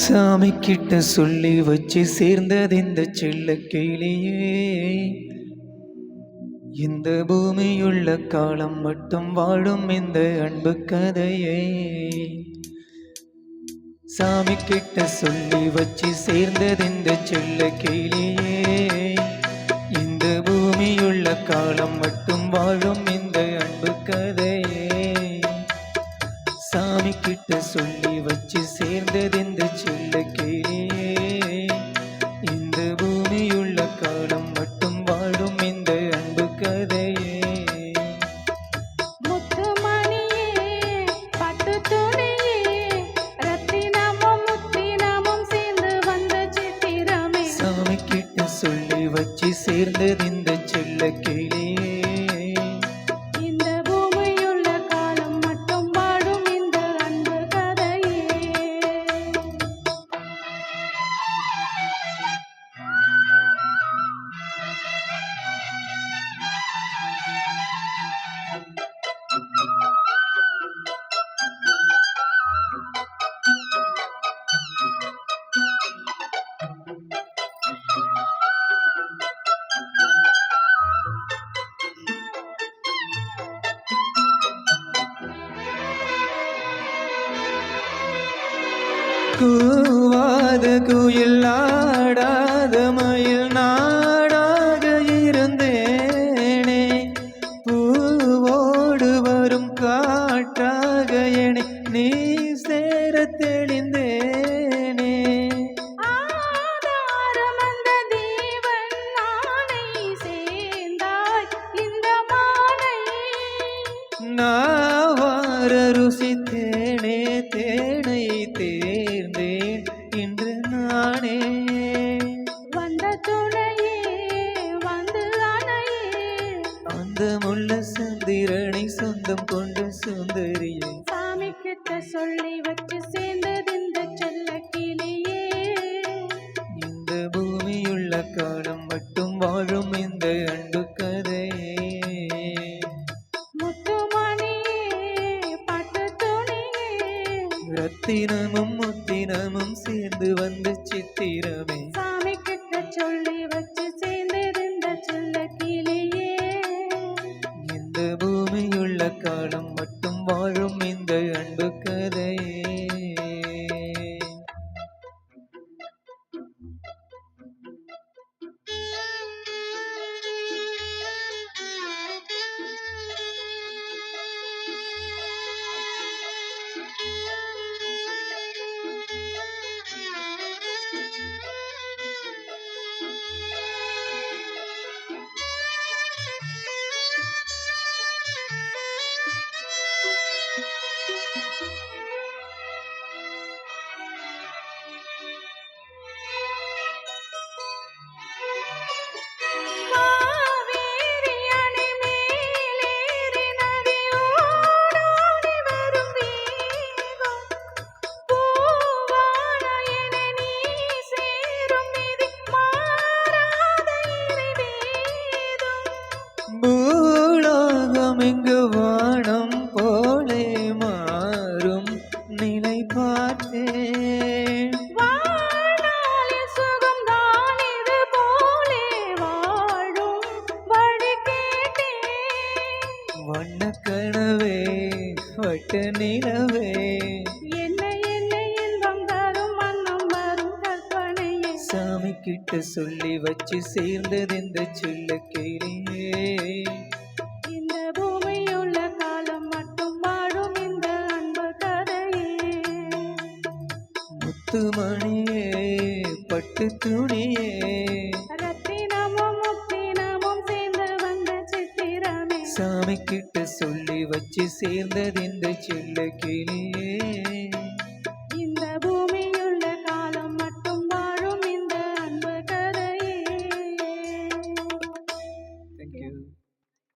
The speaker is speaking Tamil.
சாமி கிட்ட சொல்லி வச்சு சேர்ந்தது இந்த செல்ல கிளியே. இந்த பூமியுள்ள காலம் மட்டும் வாழும் இந்த அன்பு கதையே. சாமி கிட்ட சொல்லி வச்சு சேர்ந்தது இந்த செல்ல கிளியே. இந்த பூமியுள்ள காலம் மட்டும் வாழும் இந்த அன்பு கதையே. சாமி கிட்ட சொல்லி வச்சு சேர்ந்தது இந்த செல்ல கிளியே. இந்த பூமியுள்ள காலம் மட்டும் வாழும் இந்த அன்பு கதையே. சாமி கிட்ட சொல்லி வச்சு சேர்ந்தது இந்த செல்ல கிளியே. கூவாத குயில் ஆடாத மயில் நாடாக இருந்தேனே. பூவோடு வரும் காற்றாக என நீ சேர தெளிந்தேனே. நாவார ருசித்தேனே தேனை தேர்ந்தேன் இன்று நானே. வந்த துணையே வந்து அணையே அந்த முள்ள சந்திரனை சொந்தம் கொண்ட சுந்தரியே. சாமி கிட்ட சொல்லி வச்சு சேர்ந்தது இந்த செல்ல கிளியே. இந்த பூமியுள்ள காலம் மட்டும் வாழும் இந்த அன்பு கதையே. ரத்தினமும் முத்தினமும் சேர்ந்து வந்த சித்திரமே. சாமி கிட்ட சொல்லி வச்சு சேர்ந்தது இந்த செல்ல கிளியே. இந்த பூமியுள்ள காலம் மட்டும் வாழும் இந்த அன்பு கதையே. பூலோகம் இங்கு வானம் போலே மாறும் நிலை பார்த்தேன். சுகம் தான் இது போலே வாழும் வழி கேட்டேன். வண்ண கனவே வட்ட நிலவே என்ன என்ன இன்பம் தரும் மன்னம் வரும் கற்பனையே. சாமி கிட்ட சொல்லி வச்சு சேர்ந்தது இந்த செல்ல கிளியே. இந்த பூமியுள்ள காலம் மட்டும் வாழும் இந்த அன்பு கதையே. முத்துமணியே பட்டு துணியே ரத்தினமும் முத்தினமும் சேர்ந்து வந்த சித்திரமே. சாமி கிட்ட சொல்லி வச்சு சேர்ந்தது இந்த செல்ல கிளியே.